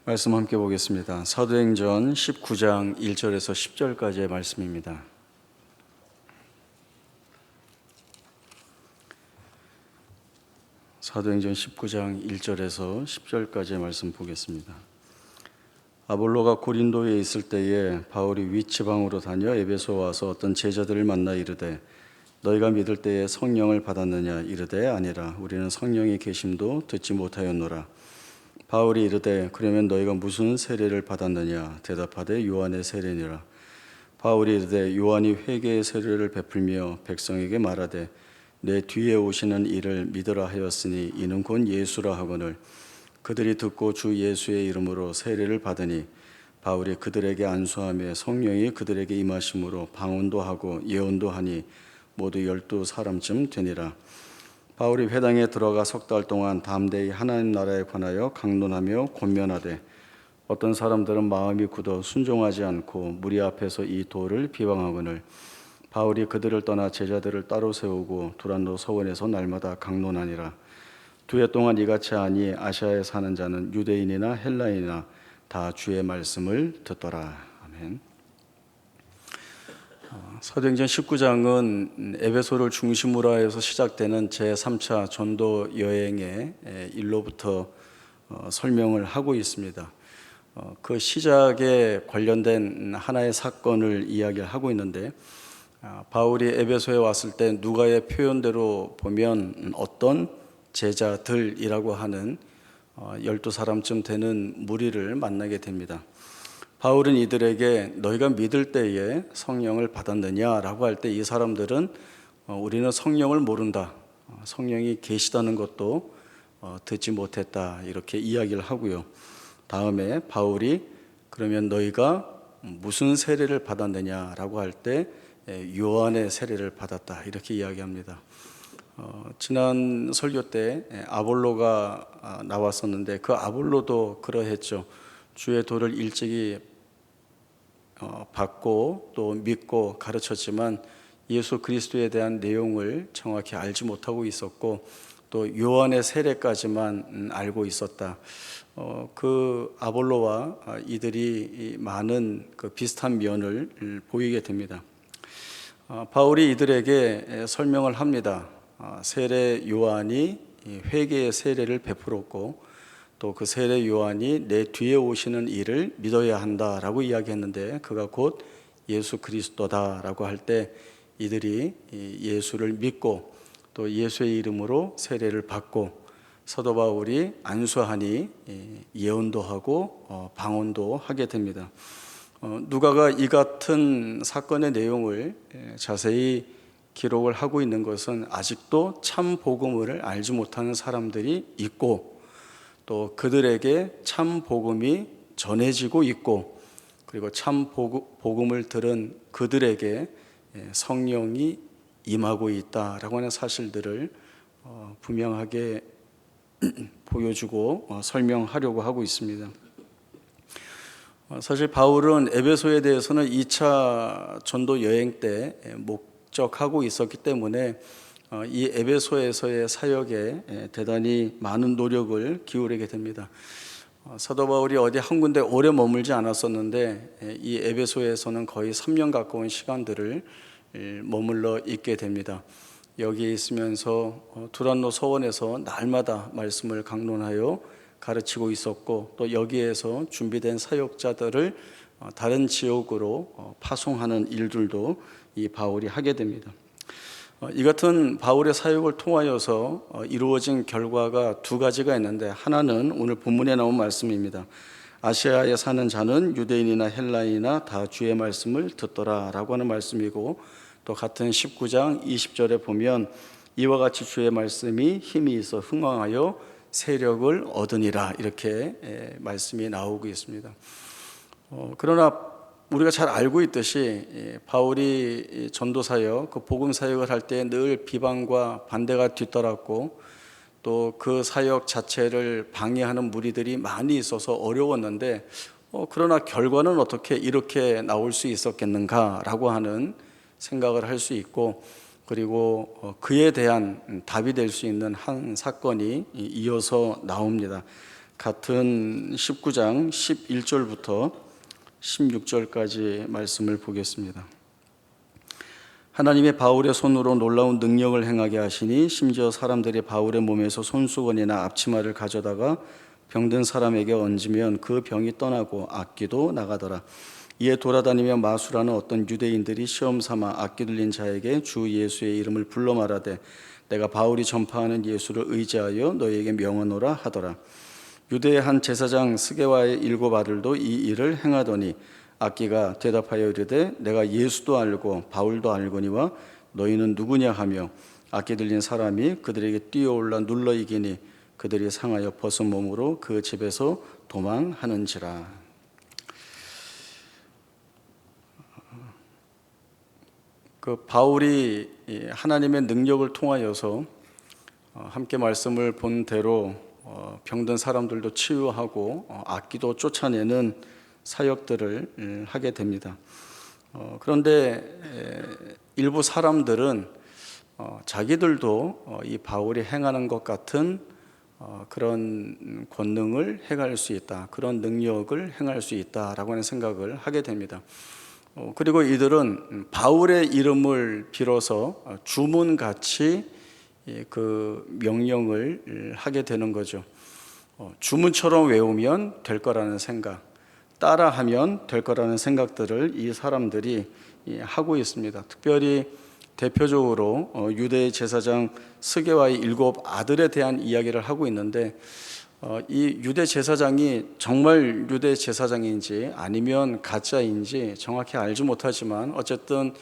말씀 함께 보겠습니다. 사도행전 19장 1절에서 10절까지의 말씀입니다. 사도행전 19장 1절에서 10절까지의 말씀 보겠습니다. 아볼로가 고린도에 있을 때에 바울이 윗지방으로 다녀 에베소 와서 어떤 제자들을 만나 이르되 너희가 믿을 때에 성령을 받았느냐 이르되 아니라 우리는 성령의 계심도 듣지 못하였노라. 바울이 이르되 그러면 너희가 무슨 세례를 받았느냐 대답하되 요한의 세례니라. 바울이 이르되 요한이 회개의 세례를 베풀며 백성에게 말하되 내 뒤에 오시는 이를 믿으라 하였으니 이는 곧 예수라 하거늘 그들이 듣고 주 예수의 이름으로 세례를 받으니 바울이 그들에게 안수하며 성령이 그들에게 임하심으로 방언도 하고 예언도 하니 모두 12사람쯤 되니라. 바울이 회당에 들어가 석 달 동안 담대히 하나님 나라에 관하여 강론하며 권면하되 어떤 사람들은 마음이 굳어 순종하지 않고 무리 앞에서 이 도를 비방하거늘 바울이 그들을 떠나 제자들을 따로 세우고 두란노 서원에서 날마다 강론하니라. 2해 동안 이같이 하니 아시아에 사는 자는 유대인이나 헬라인이나 다 주의 말씀을 듣더라. 아멘. 사도행전 19장은 에베소를 중심으로 해서 시작되는 제3차 전도 여행의 일로부터 설명을 하고 있습니다. 그 시작에 관련된 하나의 사건을 이야기를 하고 있는데 바울이 에베소에 왔을 때 누가의 표현대로 보면 어떤 제자들이라고 하는 12사람쯤 되는 무리를 만나게 됩니다. 바울은 이들에게 너희가 믿을 때에 성령을 받았느냐라고 할 때 이 사람들은 우리는 성령을 모른다, 성령이 계시다는 것도 듣지 못했다 이렇게 이야기를 하고요. 다음에 바울이 그러면 너희가 무슨 세례를 받았느냐라고 할 때 요한의 세례를 받았다 이렇게 이야기합니다. 지난 설교 때 아볼로가 나왔었는데 그 아볼로도 그러했죠. 주의 도를 일찍이 받고 또 믿고 가르쳤지만 예수 그리스도에 대한 내용을 정확히 알지 못하고 있었고 또 요한의 세례까지만 알고 있었다. 그 아볼로와 이들이 많은 그 비슷한 면을 보이게 됩니다. 바울이 이들에게 설명을 합니다. 세례 요한이 회개의 세례를 베풀었고 또 그 세례 요한이 내 뒤에 오시는 이를 믿어야 한다라고 이야기했는데 그가 곧 예수 그리스도다라고 할 때 이들이 예수를 믿고 또 예수의 이름으로 세례를 받고 사도 바울이 안수하니 예언도 하고 방언도 하게 됩니다. 누가가 이 같은 사건의 내용을 자세히 기록을 하고 있는 것은 아직도 참 복음을 알지 못하는 사람들이 있고 또 그들에게 참 복음이 전해지고 있고 그리고 참 복음을 들은 그들에게 성령이 임하고 있다라고 하는 사실들을 분명하게 보여주고 설명하려고 하고 있습니다. 사실 바울은 에베소에 대해서는 2차 전도 여행 때 목적하고 있었기 때문에 이 에베소에서의 사역에 대단히 많은 노력을 기울이게 됩니다. 사도 바울이 어디 한 군데 오래 머물지 않았었는데 이 에베소에서는 거의 3년 가까운 시간들을 머물러 있게 됩니다. 여기에 있으면서 두란노 서원에서 날마다 말씀을 강론하여 가르치고 있었고 또 여기에서 준비된 사역자들을 다른 지역으로 파송하는 일들도 이 바울이 하게 됩니다. 이 같은 바울의 사역을 통하여서 이루어진 결과가 두 가지가 있는데 하나는 오늘 본문에 나온 말씀입니다. 아시아에 사는 자는 유대인이나 헬라인이나 다 주의 말씀을 듣더라 라고 하는 말씀이고 또 같은 19장 20절에 보면 이와 같이 주의 말씀이 힘이 있어 흥왕하여 세력을 얻으니라 이렇게 말씀이 나오고 있습니다. 그러나 우리가 잘 알고 있듯이 바울이 전도사역, 그 복음사역을 할 때 늘 비방과 반대가 뒤따랐고 또 그 사역 자체를 방해하는 무리들이 많이 있어서 어려웠는데 그러나 결과는 어떻게 이렇게 나올 수 있었겠는가라고 하는 생각을 할 수 있고 그리고 그에 대한 답이 될 수 있는 한 사건이 이어서 나옵니다. 같은 19장 11절부터 16절까지 말씀을 보겠습니다. 하나님의 바울의 손으로 놀라운 능력을 행하게 하시니 심지어 사람들이 바울의 몸에서 손수건이나 앞치마를 가져다가 병든 사람에게 얹으면 그 병이 떠나고 악귀도 나가더라. 이에 돌아다니며 마술하는 어떤 유대인들이 시험 삼아 악귀 들린 자에게 주 예수의 이름을 불러 말하되 내가 바울이 전파하는 예수를 의지하여 너희에게 명하노라 하더라. 유대의 한 제사장 스게와의 7 아들도 이 일을 행하더니 악귀가 대답하여 이르되 내가 예수도 알고 바울도 알거니와 너희는 누구냐 하며 악귀 들린 사람이 그들에게 뛰어올라 눌러 이기니 그들이 상하여 벗은 몸으로 그 집에서 도망하는지라. 그 바울이 하나님의 능력을 통하여서 함께 말씀을 본 대로 병든 사람들도 치유하고 악귀도 쫓아내는 사역들을 하게 됩니다. 그런데 일부 사람들은 자기들도 이 바울이 행하는 것 같은 그런 권능을 행할 수 있다, 그런 능력을 행할 수 있다라고 하는 생각을 하게 됩니다. 그리고 이들은 바울의 이름을 빌어서 주문같이 그 명령을 하게 되는 거죠. 주문처럼 외우면 될 거라는 생각, 따라하면 될 거라는 생각들을 이 사람들이 하고 있습니다. 특별히 대표적으로 유대 제사장 스게와의 7 아들에 대한 이야기를 하고 있는데 이 유대 제사장이 정말 유대 제사장인지 아니면 가짜인지 정확히 알지 못하지만 어쨌든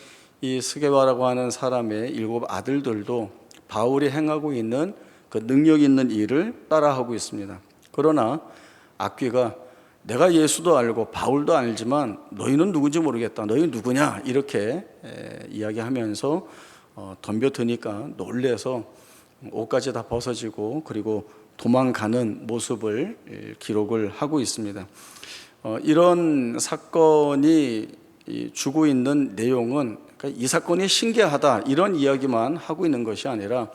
이 스게와라고 하는 사람의 7 아들들도 바울이 행하고 있는 그 능력 있는 일을 따라하고 있습니다. 그러나 악귀가 내가 예수도 알고 바울도 알지만 너희는 누군지 모르겠다, 너희 누구냐 이렇게 이야기하면서 덤벼드니까 놀래서 옷까지 다 벗어지고 그리고 도망가는 모습을 기록을 하고 있습니다. 이런 사건이 주고 있는 내용은 이 사건이 신기하다 이런 이야기만 하고 있는 것이 아니라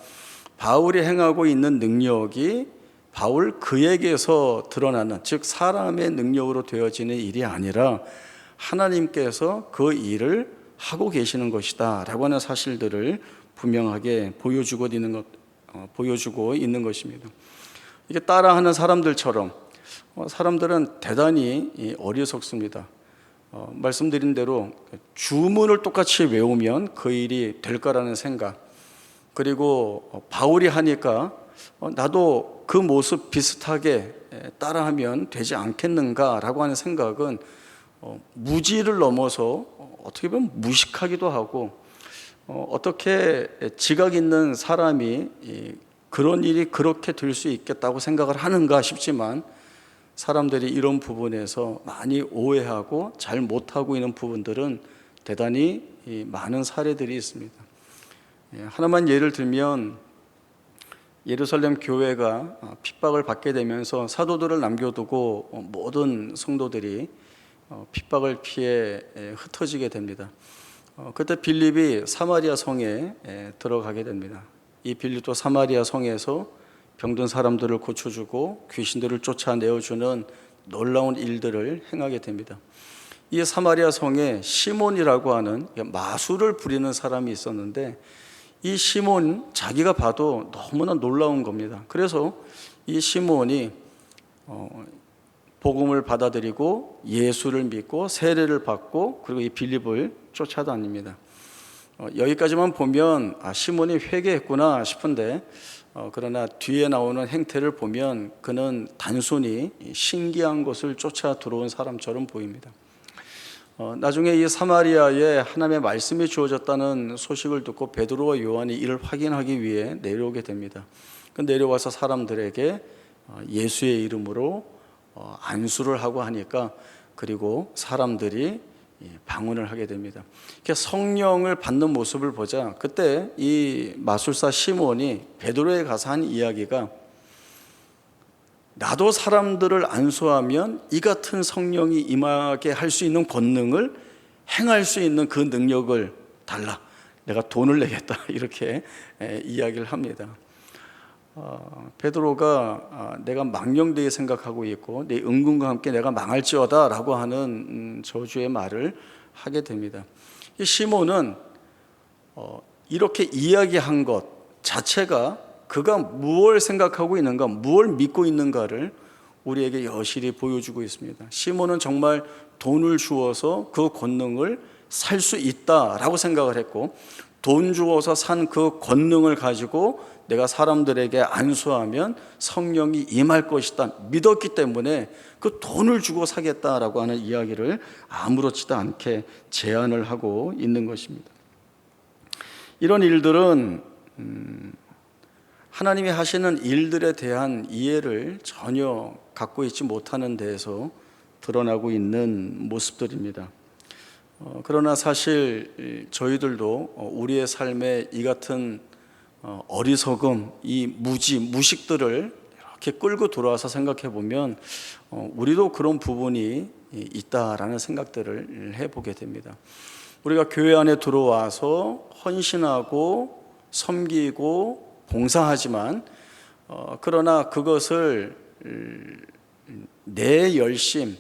바울이 행하고 있는 능력이 바울 그에게서 드러나는, 즉 사람의 능력으로 되어지는 일이 아니라 하나님께서 그 일을 하고 계시는 것이다 라고 하는 사실들을 분명하게 보여주고 있는 것입니다. 이게 따라하는 사람들처럼 사람들은 대단히 어리석습니다. 말씀드린 대로 주문을 똑같이 외우면 그 일이 될 거라는 생각, 그리고 바울이 하니까 나도 그 모습 비슷하게 따라하면 되지 않겠는가라고 하는 생각은 무지를 넘어서 어떻게 보면 무식하기도 하고 어떻게 지각 있는 사람이 그런 일이 그렇게 될 수 있겠다고 생각을 하는가 싶지만 사람들이 이런 부분에서 많이 오해하고 잘 못하고 있는 부분들은 대단히 많은 사례들이 있습니다. 하나만 예를 들면 예루살렘 교회가 핍박을 받게 되면서 사도들을 남겨두고 모든 성도들이 핍박을 피해 흩어지게 됩니다. 그때 빌립이 사마리아 성에 들어가게 됩니다. 이 빌립도 사마리아 성에서 병든 사람들을 고쳐주고 귀신들을 쫓아내어주는 놀라운 일들을 행하게 됩니다. 이 사마리아 성에 시몬이라고 하는 마술을 부리는 사람이 있었는데 이 시몬 자기가 봐도 너무나 놀라운 겁니다. 그래서 이 시몬이 복음을 받아들이고 예수를 믿고 세례를 받고 그리고 이 빌립을 쫓아다닙니다. 여기까지만 보면 시몬이 회개했구나 싶은데 그러나 뒤에 나오는 행태를 보면 그는 단순히 신기한 것을 쫓아 들어온 사람처럼 보입니다. 나중에 이 사마리아에 하나님의 말씀이 주어졌다는 소식을 듣고 베드로와 요한이 이를 확인하기 위해 내려오게 됩니다. 내려와서 사람들에게 예수의 이름으로 안수를 하고 하니까 그리고 사람들이 방언을 하게 됩니다. 성령을 받는 모습을 보자 그때 이 마술사 시몬이 베드로에 가서 한 이야기가 나도 사람들을 안수하면 이 같은 성령이 임하게 할 수 있는 권능을 행할 수 있는 그 능력을 달라, 내가 돈을 내겠다 이렇게 이야기를 합니다. 베드로가 내가 망령되게 생각하고 있고 내 은근과 함께 내가 망할지어다 라고 하는 저주의 말을 하게 됩니다. 이 시몬은 이렇게 이야기한 것 자체가 그가 무엇을 생각하고 있는가, 무엇을 믿고 있는가를 우리에게 여실히 보여주고 있습니다. 시몬은 정말 돈을 주어서 그 권능을 살 수 있다라고 생각을 했고, 돈 주어서 산 그 권능을 가지고 내가 사람들에게 안수하면 성령이 임할 것이다 믿었기 때문에 그 돈을 주고 사겠다라고 하는 이야기를 아무렇지도 않게 제안을 하고 있는 것입니다. 이런 일들은 하나님이 하시는 일들에 대한 이해를 전혀 갖고 있지 못하는 데에서 드러나고 있는 모습들입니다. 그러나 사실 저희들도 우리의 삶에 이 같은 어리석음, 이 무식들을 이렇게 끌고 돌아와서 생각해 보면 우리도 그런 부분이 있다라는 생각들을 해보게 됩니다. 우리가 교회 안에 들어와서 헌신하고 섬기고 봉사하지만 그러나 그것을 내 열심,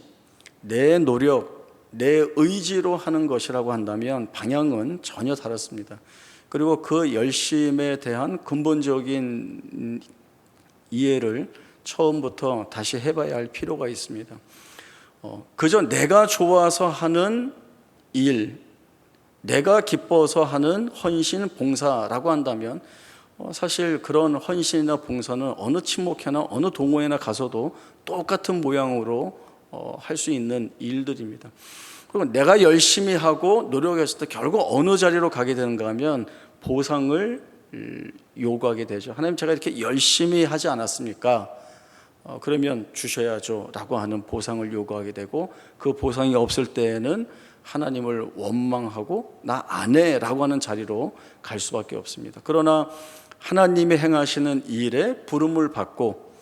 내 노력, 내 의지로 하는 것이라고 한다면 방향은 전혀 다릅니다. 그리고 그 열심에 대한 근본적인 이해를 처음부터 다시 해봐야 할 필요가 있습니다. 그저 내가 좋아서 하는 일, 내가 기뻐서 하는 헌신, 봉사라고 한다면 사실 그런 헌신이나 봉사는 어느 친목회나 어느 동호회나 가서도 똑같은 모양으로 할 수 있는 일들입니다. 그리고 내가 열심히 하고 노력했을 때 결국 어느 자리로 가게 되는가 하면 보상을 요구하게 되죠. 하나님, 제가 이렇게 열심히 하지 않았습니까? 그러면 주셔야죠 라고 하는 보상을 요구하게 되고, 그 보상이 없을 때에는 하나님을 원망하고 나 안 해 라고 하는 자리로 갈 수밖에 없습니다. 그러나 하나님이 행하시는 일에 부름을 받고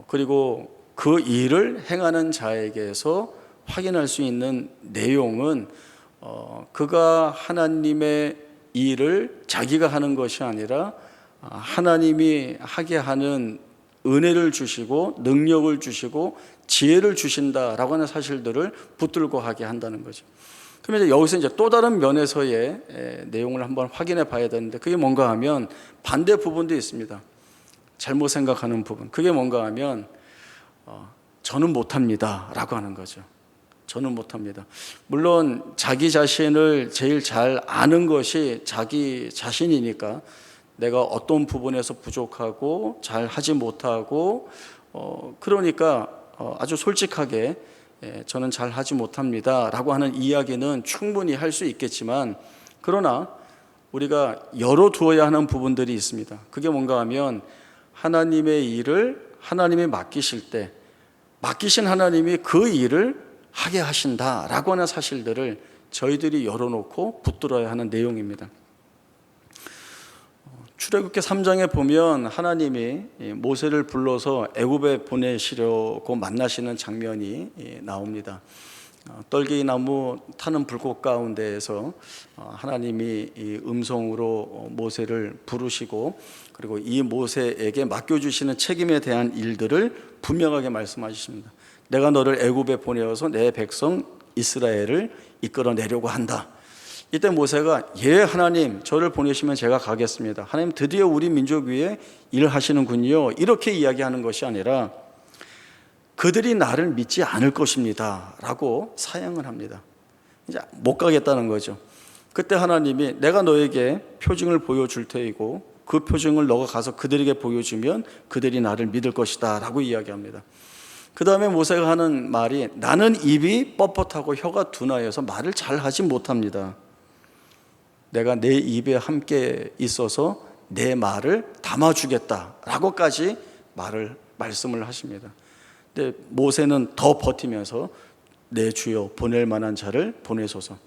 그리고 그 일을 행하는 자에게서 확인할 수 있는 내용은 그가 하나님의 일을 자기가 하는 것이 아니라 하나님이 하게 하는 은혜를 주시고 능력을 주시고 지혜를 주신다라고 하는 사실들을 붙들고 하게 한다는 거죠. 그러면 여기서 이제 또 다른 면에서의 내용을 한번 확인해 봐야 되는데, 그게 뭔가 하면 반대 부분도 있습니다. 잘못 생각하는 부분. 그게 뭔가 하면 저는 못합니다 라고 하는 거죠. 저는 못합니다. 물론 자기 자신을 제일 잘 아는 것이 자기 자신이니까 내가 어떤 부분에서 부족하고 잘 하지 못하고 그러니까 아주 솔직하게 저는 잘 하지 못합니다 라고 하는 이야기는 충분히 할 수 있겠지만, 그러나 우리가 열어두어야 하는 부분들이 있습니다. 그게 뭔가 하면 하나님의 일을 하나님이 맡기실 때 맡기신 하나님이 그 일을 하게 하신다라고 하는 사실들을 저희들이 열어놓고 붙들어야 하는 내용입니다. 출애굽기 3장에 보면 하나님이 모세를 불러서 애굽에 보내시려고 만나시는 장면이 나옵니다. 떨기 나무 타는 불꽃 가운데에서 하나님이 이 음성으로 모세를 부르시고, 그리고 이 모세에게 맡겨주시는 책임에 대한 일들을 분명하게 말씀하십니다. 내가 너를 애굽에 보내어서 내 백성 이스라엘을 이끌어내려고 한다. 이때 모세가 예 하나님, 저를 보내시면 제가 가겠습니다. 하나님, 드디어 우리 민족 위에 일하시는군요. 이렇게 이야기하는 것이 아니라 그들이 나를 믿지 않을 것입니다 라고 사양을 합니다. 이제 못 가겠다는 거죠. 그때 하나님이 내가 너에게 표징을 보여줄 테이고 그 표징을 너가 가서 그들에게 보여주면 그들이 나를 믿을 것이다 라고 이야기합니다. 그 다음에 모세가 하는 말이 나는 입이 뻣뻣하고 혀가 둔하여서 말을 잘 하지 못합니다. 내가 내 입에 함께 있어서 내 말을 담아주겠다 라고까지 말씀을 하십니다. 근데 모세는 더 버티면서 내 주여 보낼 만한 자를 보내소서.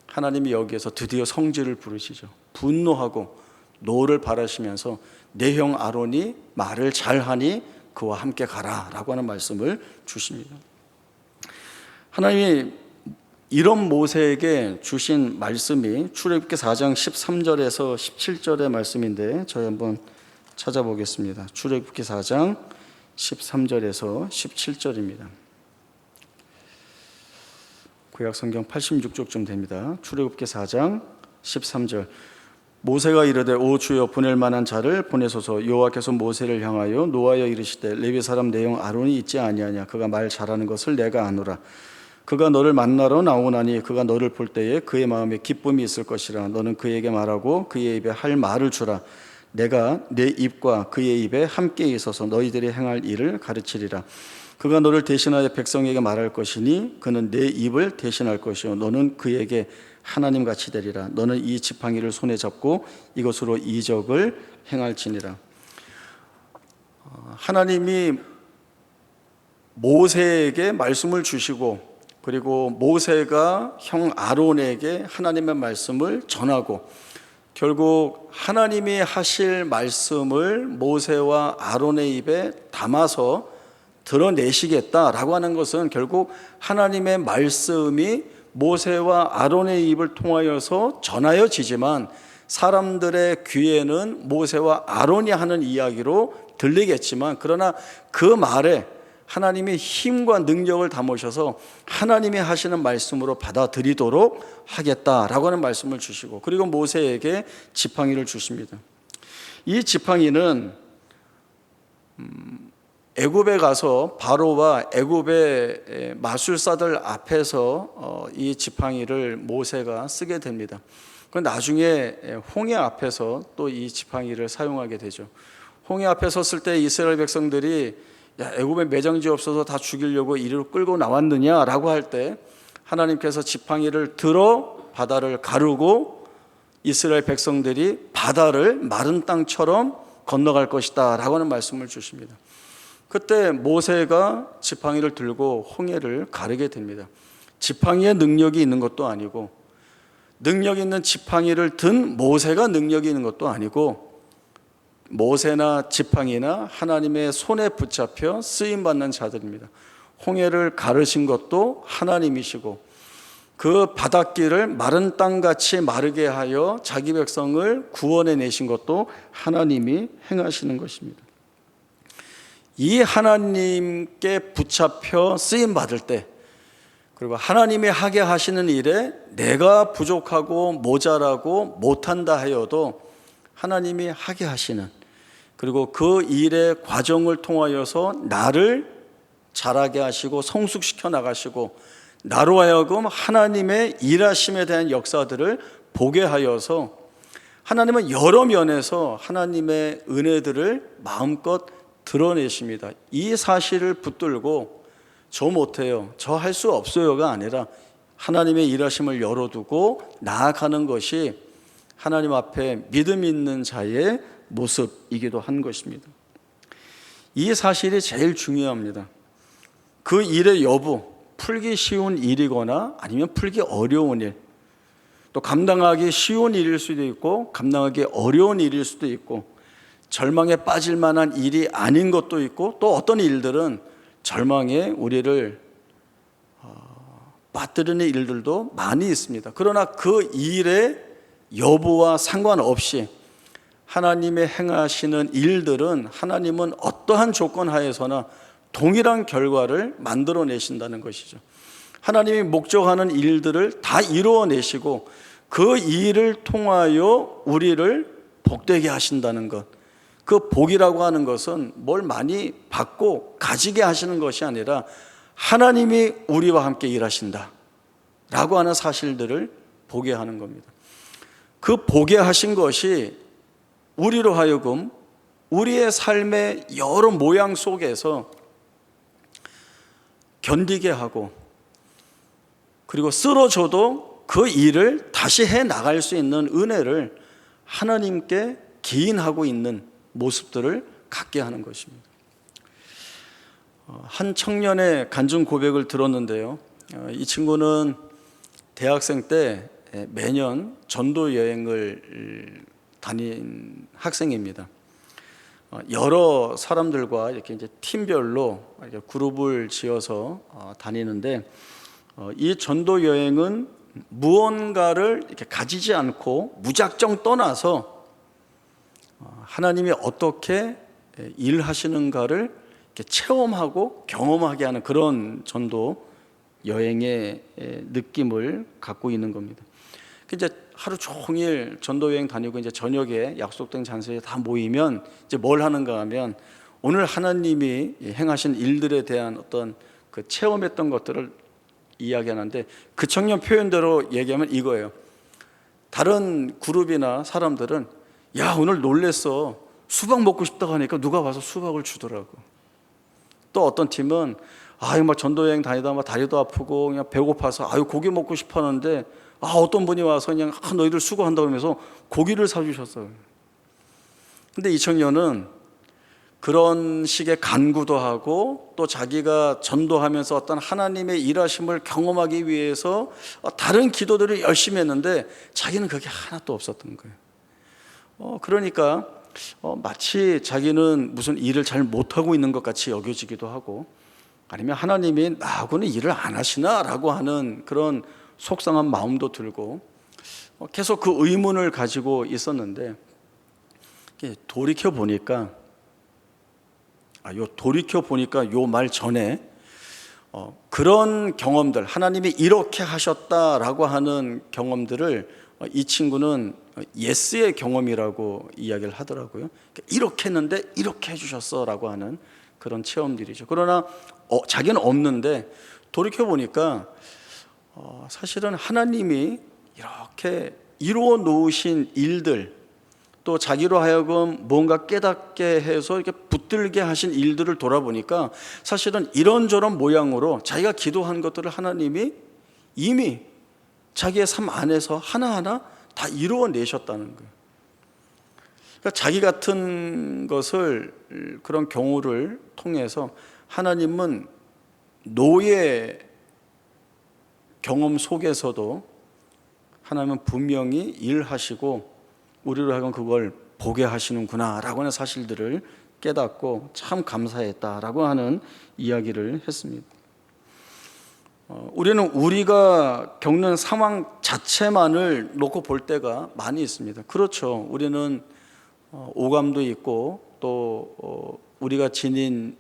하나님이 여기에서 드디어 성질을 부르시죠. 분노하고 노를 바라시면서 내 형 아론이 말을 잘하니 그와 함께 가라 라고 하는 말씀을 주십니다. 하나님이 이런 모세에게 주신 말씀이 출애굽기 4장 13절에서 17절의 말씀인데 저희 한번 찾아보겠습니다. 출애굽기 4장 13절에서 17절입니다. 구약 성경 86쪽쯤 됩니다. 출애굽기 4장 13절. 모세가 이르되 오 주여 보낼 만한 자를 보내소서. 여호와께서 모세를 향하여 노하여 이르시되 레위 사람 내 형 아론이 있지 아니하냐. 그가 말 잘하는 것을 내가 아노라. 그가 너를 만나러 나오나니 그가 너를 볼 때에 그의 마음에 기쁨이 있을 것이라. 너는 그에게 말하고 그의 입에 할 말을 주라. 내가 내 입과 그의 입에 함께 있어서 너희들이 행할 일을 가르치리라. 그가 너를 대신하여 백성에게 말할 것이니 그는 내 입을 대신할 것이요 너는 그에게 하나님같이 되리라. 너는 이 지팡이를 손에 잡고 이것으로 이적을 행할지니라. 하나님이 모세에게 말씀을 주시고 그리고 모세가 형 아론에게 하나님의 말씀을 전하고 결국 하나님이 하실 말씀을 모세와 아론의 입에 담아서 드러내시겠다라고 하는 것은 결국 하나님의 말씀이 모세와 아론의 입을 통하여서 전하여지지만 사람들의 귀에는 모세와 아론이 하는 이야기로 들리겠지만 그러나 그 말에 하나님이 힘과 능력을 담으셔서 하나님이 하시는 말씀으로 받아들이도록 하겠다라고 하는 말씀을 주시고 그리고 모세에게 지팡이를 주십니다. 이 지팡이는 애굽에 가서 바로와 애굽의 마술사들 앞에서 이 지팡이를 모세가 쓰게 됩니다. 그런데 나중에 홍해 앞에서 또 이 지팡이를 사용하게 되죠. 홍해 앞에 섰을 때 이스라엘 백성들이 야, 애굽에 매장지 없어서 다 죽이려고 이리로 끌고 나왔느냐라고 할 때 하나님께서 지팡이를 들어 바다를 가르고 이스라엘 백성들이 바다를 마른 땅처럼 건너갈 것이다 라고 하는 말씀을 주십니다. 그때 모세가 지팡이를 들고 홍해를 가르게 됩니다. 지팡이에 능력이 있는 것도 아니고 능력 있는 지팡이를 든 모세가 능력이 있는 것도 아니고 모세나 지팡이나 하나님의 손에 붙잡혀 쓰임받는 자들입니다. 홍해를 가르신 것도 하나님이시고 그 바닷길을 마른 땅같이 마르게 하여 자기 백성을 구원해 내신 것도 하나님이 행하시는 것입니다. 이 하나님께 붙잡혀 쓰임받을 때 그리고 하나님이 하게 하시는 일에 내가 부족하고 모자라고 못한다 하여도 하나님이 하게 하시는 그리고 그 일의 과정을 통하여서 나를 자라게 하시고 성숙시켜 나가시고 나로 하여금 하나님의 일하심에 대한 역사들을 보게 하여서 하나님은 여러 면에서 하나님의 은혜들을 마음껏 드러내십니다. 이 사실을 붙들고 저 못해요, 저 할 수 없어요가 아니라 하나님의 일하심을 열어두고 나아가는 것이 하나님 앞에 믿음 있는 자의 모습이기도 한 것입니다. 이 사실이 제일 중요합니다. 그 일의 여부, 풀기 쉬운 일이거나 아니면 풀기 어려운 일, 또 감당하기 쉬운 일일 수도 있고 감당하기 어려운 일일 수도 있고 절망에 빠질 만한 일이 아닌 것도 있고 또 어떤 일들은 절망에 우리를 빠뜨리는 일들도 많이 있습니다. 그러나 그 일의 여부와 상관없이 하나님의 행하시는 일들은 하나님은 어떠한 조건 하에서나 동일한 결과를 만들어내신다는 것이죠. 하나님이 목적하는 일들을 다 이루어내시고 그 일을 통하여 우리를 복되게 하신다는 것, 그 복이라고 하는 것은 뭘 많이 받고 가지게 하시는 것이 아니라 하나님이 우리와 함께 일하신다 라고 하는 사실들을 보게 하는 겁니다. 그 보게 하신 것이 우리로 하여금 우리의 삶의 여러 모양 속에서 견디게 하고 그리고 쓰러져도 그 일을 다시 해 나갈 수 있는 은혜를 하나님께 기인하고 있는 모습들을 갖게 하는 것입니다. 한 청년의 간증 고백을 들었는데요. 이 친구는 대학생 때 매년 전도 여행을 다닌 학생입니다. 여러 사람들과 이렇게 이제 팀별로 이렇게 그룹을 지어서 다니는데 이 전도 여행은 무언가를 이렇게 가지지 않고 무작정 떠나서 하나님이 어떻게 일하시는가를 이렇게 체험하고 경험하게 하는 그런 전도 여행의 느낌을 갖고 있는 겁니다. 이제 하루 종일 전도 여행 다니고 이제 저녁에 약속된 장소에 다 모이면 이제 뭘 하는가 하면 오늘 하나님이 행하신 일들에 대한 어떤 그 체험했던 것들을 이야기하는데, 그 청년 표현대로 얘기하면 이거예요. 다른 그룹이나 사람들은 야, 오늘 놀랬어, 수박 먹고 싶다고 하니까 누가 와서 수박을 주더라고. 또 어떤 팀은 아유, 막 전도여행 다니다 막 다리도 아프고 그냥 배고파서 아유, 고기 먹고 싶었는데 어떤 분이 와서 그냥 너희들 수고한다고 하면서 고기를 사주셨어요. 근데 이 청년은 그런 식의 간구도 하고 또 자기가 전도하면서 어떤 하나님의 일하심을 경험하기 위해서 다른 기도들을 열심히 했는데 자기는 그게 하나도 없었던 거예요. 그러니까 마치 자기는 무슨 일을 잘 못하고 있는 것 같이 여겨지기도 하고, 아니면 하나님이 나하고는 일을 안 하시나 라고 하는 그런 속상한 마음도 들고, 계속 그 의문을 가지고 있었는데, 돌이켜 보니까 요 말 전에 그런 경험들, 하나님이 이렇게 하셨다라고 하는 경험들을 이 친구는 예스의 경험이라고 이야기를 하더라고요. 이렇게 했는데 이렇게 해주셨어라고 하는 그런 체험들이죠. 그러나 자기는 없는데 돌이켜 보니까 사실은 하나님이 이렇게 이루어 놓으신 일들, 또 자기로 하여금 뭔가 깨닫게 해서 이렇게 붙들게 하신 일들을 돌아보니까 사실은 이런저런 모양으로 자기가 기도한 것들을 하나님이 이미 자기의 삶 안에서 하나하나 다 이루어내셨다는 거예요. 그러니까 자기 같은 것을, 그런 경우를 통해서 하나님은 노예 경험 속에서도 하나님은 분명히 일하시고 우리로 하여금 그걸 보게 하시는구나 라고 하는 사실들을 깨닫고 참 감사했다라고 하는 이야기를 했습니다. 우리는 우리가 겪는 상황 자체만을 놓고 볼 때가 많이 있습니다. 그렇죠. 우리는 오감도 있고 또 우리가 지닌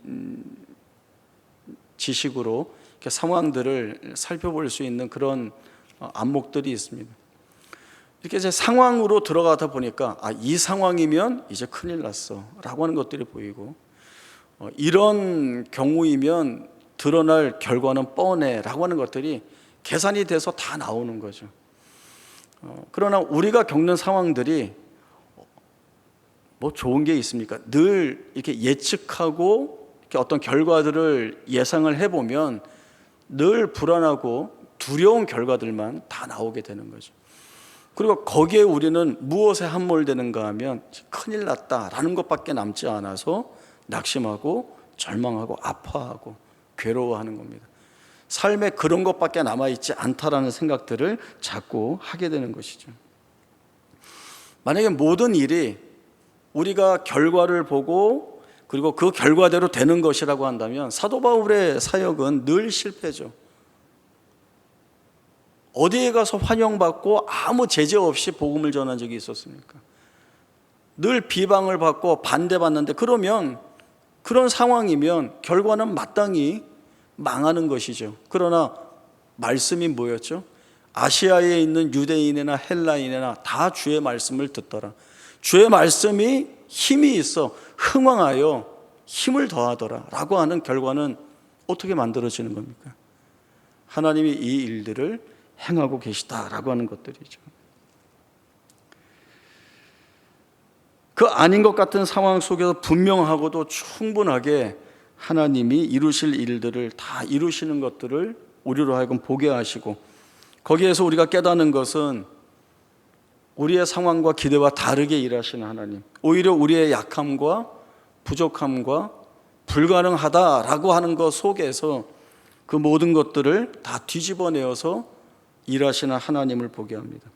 지식으로 이렇게 상황들을 살펴볼 수 있는 그런 안목들이 있습니다. 이렇게 이제 상황으로 들어가다 보니까 이 상황이면 이제 큰일 났어 라고 하는 것들이 보이고, 이런 경우이면 드러날 결과는 뻔해 라고 하는 것들이 계산이 돼서 다 나오는 거죠. 그러나 우리가 겪는 상황들이 뭐 좋은 게 있습니까? 늘 이렇게 예측하고 이렇게 어떤 결과들을 예상을 해보면 늘 불안하고 두려운 결과들만 다 나오게 되는 거죠. 그리고 거기에 우리는 무엇에 함몰되는가 하면 큰일 났다라는 것밖에 남지 않아서 낙심하고 절망하고 아파하고 괴로워하는 겁니다. 삶에 그런 것밖에 남아있지 않다라는 생각들을 자꾸 하게 되는 것이죠. 만약에 모든 일이 우리가 결과를 보고 그리고 그 결과대로 되는 것이라고 한다면 사도 바울의 사역은 늘 실패죠. 어디에 가서 환영받고 아무 제재 없이 복음을 전한 적이 있었습니까? 늘 비방을 받고 반대받는데, 그러면 그런 상황이면 결과는 마땅히 망하는 것이죠. 그러나 말씀이 뭐였죠? 아시아에 있는 유대인이나 헬라인이나 다 주의 말씀을 듣더라. 주의 말씀이 힘이 있어 흥왕하여 힘을 더하더라 라고 하는 결과는 어떻게 만들어지는 겁니까? 하나님이 이 일들을 행하고 계시다라고 하는 것들이죠. 그 아닌 것 같은 상황 속에서 분명하고도 충분하게 하나님이 이루실 일들을 다 이루시는 것들을 우리로 하여금 보게 하시고, 거기에서 우리가 깨닫는 것은 우리의 상황과 기대와 다르게 일하시는 하나님, 오히려 우리의 약함과 부족함과 불가능하다라고 하는 것 속에서 그 모든 것들을 다 뒤집어내어서 일하시는 하나님을 보게 합니다.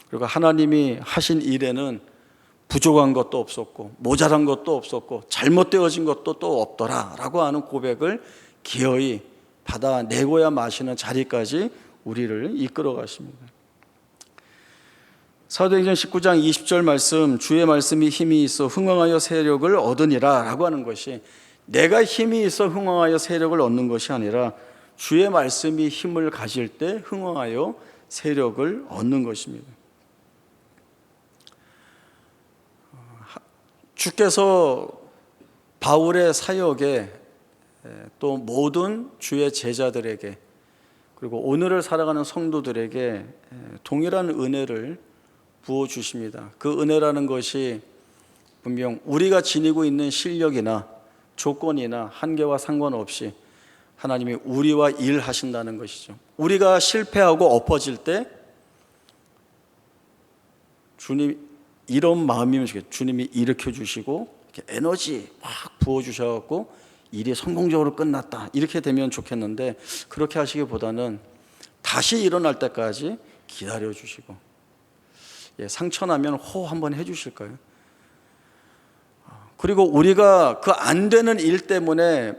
그리고 하나님이 하신 일에는 부족한 것도 없었고 모자란 것도 없었고 잘못되어진 것도 또 없더라 라고 하는 고백을 기어이 받아내고야 마시는 자리까지 우리를 이끌어 가십니다. 사도행전 19장 20절 말씀, 주의 말씀이 힘이 있어 흥왕하여 세력을 얻으니라 라고 하는 것이 내가 힘이 있어 흥왕하여 세력을 얻는 것이 아니라 주의 말씀이 힘을 가질 때 흥왕하여 세력을 얻는 것입니다. 주께서 바울의 사역에 또 모든 주의 제자들에게 그리고 오늘을 살아가는 성도들에게 동일한 은혜를 부어주십니다. 그 은혜라는 것이 분명 우리가 지니고 있는 실력이나 조건이나 한계와 상관없이 하나님이 우리와 일하신다는 것이죠. 우리가 실패하고 엎어질 때 주님 이런 마음이면 주님이 일으켜 주시고 에너지 막 부어주셔서 일이 성공적으로 끝났다 이렇게 되면 좋겠는데 그렇게 하시기보다는 다시 일어날 때까지 기다려 주시고 상처나면 호 한번 해주실까요? 그리고 우리가 그 안 되는 일 때문에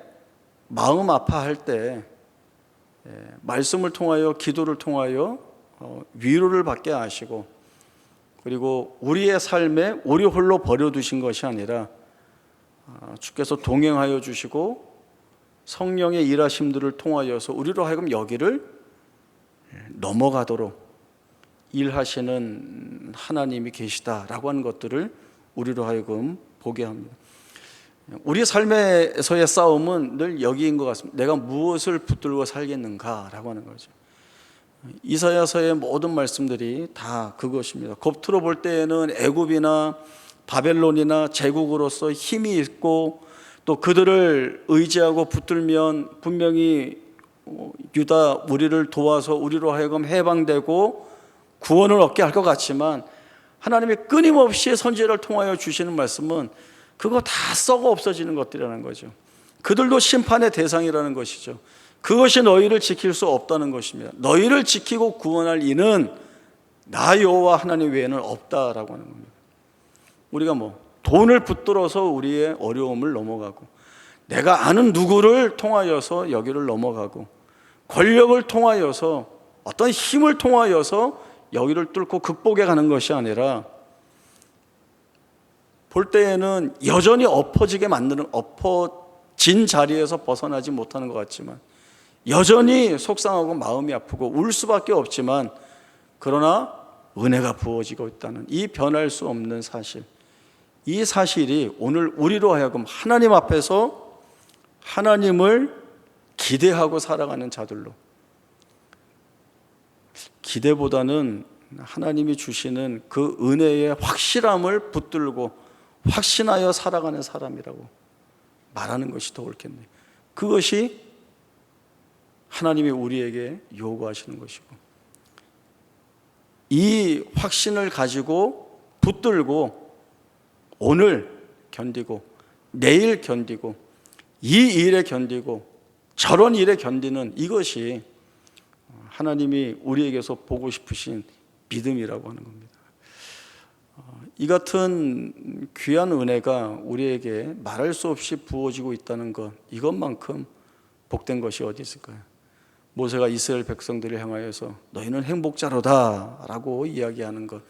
마음 아파할 때 말씀을 통하여 기도를 통하여 위로를 받게 하시고 그리고 우리의 삶에 우리 홀로 버려두신 것이 아니라 주께서 동행하여 주시고 성령의 일하심들을 통하여서 우리로 하여금 여기를 넘어가도록 일하시는 하나님이 계시다라고 하는 것들을 우리로 하여금 보게 합니다. 우리 삶에서의 싸움은 늘 여기인 것 같습니다. 내가 무엇을 붙들고 살겠는가라고 하는 거죠. 이사야서의 모든 말씀들이 다 그것입니다. 겉으로 볼 때에는 애굽이나 바벨론이나 제국으로서 힘이 있고 또 그들을 의지하고 붙들면 분명히 유다 우리를 도와서 우리로 하여금 해방되고 구원을 얻게 할 것 같지만 하나님이 끊임없이 선지자를 통하여 주시는 말씀은 그거 다 썩어 없어지는 것들이라는 거죠. 그들도 심판의 대상이라는 것이죠. 그것이 너희를 지킬 수 없다는 것입니다. 너희를 지키고 구원할 이는 나 여호와 하나님 외에는 없다라고 하는 겁니다. 우리가 돈을 붙들어서 우리의 어려움을 넘어가고 내가 아는 누구를 통하여서 여기를 넘어가고 권력을 통하여서 어떤 힘을 통하여서 여기를 뚫고 극복해 가는 것이 아니라 볼 때에는 여전히 엎어진 자리에서 벗어나지 못하는 것 같지만 여전히 속상하고 마음이 아프고 울 수밖에 없지만 그러나 은혜가 부어지고 있다는 이 변할 수 없는 사실, 이 사실이 오늘 우리로 하여금 하나님 앞에서 하나님을 기대하고 살아가는 자들로, 기대보다는 하나님이 주시는 그 은혜의 확실함을 붙들고 확신하여 살아가는 사람이라고 말하는 것이 더 옳겠네요. 그것이 하나님이 우리에게 요구하시는 것이고 이 확신을 가지고 붙들고 오늘 견디고 내일 견디고 이 일에 견디고 저런 일에 견디는 이것이 하나님이 우리에게서 보고 싶으신 믿음이라고 하는 겁니다. 이 같은 귀한 은혜가 우리에게 말할 수 없이 부어지고 있다는 것, 이것만큼 복된 것이 어디 있을까요? 모세가 이스라엘 백성들을 향하여서 너희는 행복자로다 라고 이야기하는 것,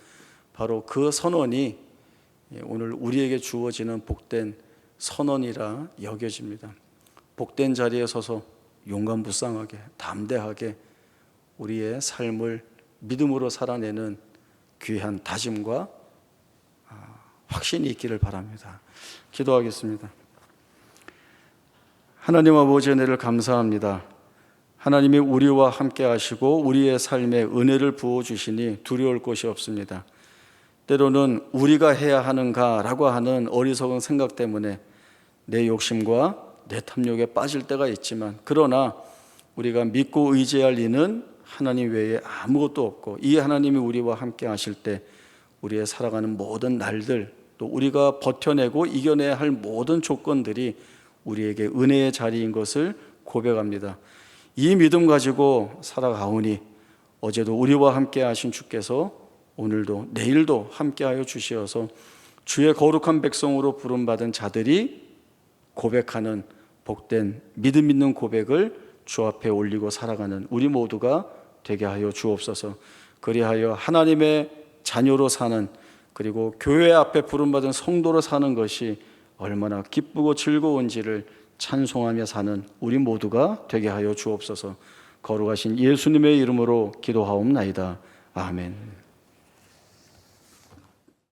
바로 그 선언이 오늘 우리에게 주어지는 복된 선언이라 여겨집니다. 복된 자리에 서서 용감부상하게 담대하게 우리의 삶을 믿음으로 살아내는 귀한 다짐과 확신이 있기를 바랍니다. 기도하겠습니다. 하나님 아버지 은혜를 감사합니다. 하나님이 우리와 함께 하시고 우리의 삶에 은혜를 부어주시니 두려울 것이 없습니다. 때로는 우리가 해야 하는가라고 하는 어리석은 생각 때문에 내 욕심과 내 탐욕에 빠질 때가 있지만 그러나 우리가 믿고 의지할 이는 하나님 외에 아무것도 없고 이 하나님이 우리와 함께 하실 때 우리의 살아가는 모든 날들 또 우리가 버텨내고 이겨내야 할 모든 조건들이 우리에게 은혜의 자리인 것을 고백합니다. 이 믿음 가지고 살아가오니 어제도 우리와 함께 하신 주께서 오늘도 내일도 함께하여 주시어서 주의 거룩한 백성으로 부름받은 자들이 고백하는 복된 믿음 있는 고백을 주 앞에 올리고 살아가는 우리 모두가 되게 하여 주옵소서. 그리하여 하나님의 자녀로 사는, 그리고 교회 앞에 부름받은 성도로 사는 것이 얼마나 기쁘고 즐거운지를 찬송하며 사는 우리 모두가 되게 하여 주옵소서. 거룩하신 예수님의 이름으로 기도하옵나이다. 아멘.